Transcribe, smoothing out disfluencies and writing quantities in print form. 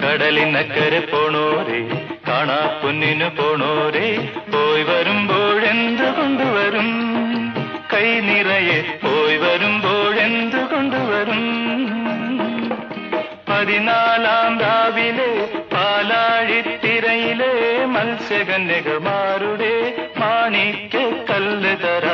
കടലിനക്കരെ പോണോരേ കാണാ പൊന്നിനു പോണോരേ പോയി വരുമ്പോഴെന്തു കൊണ്ടുവരും കൈ നിറയെ പോയി വരുമ്പോഴെന്തു കൊണ്ടുവരും 14-ാം രാവിലെ പാലാഴിത്തിരയിലെ മത്സ്യകന്യകമാരുടെ മാണിക്യ കല്ല് തര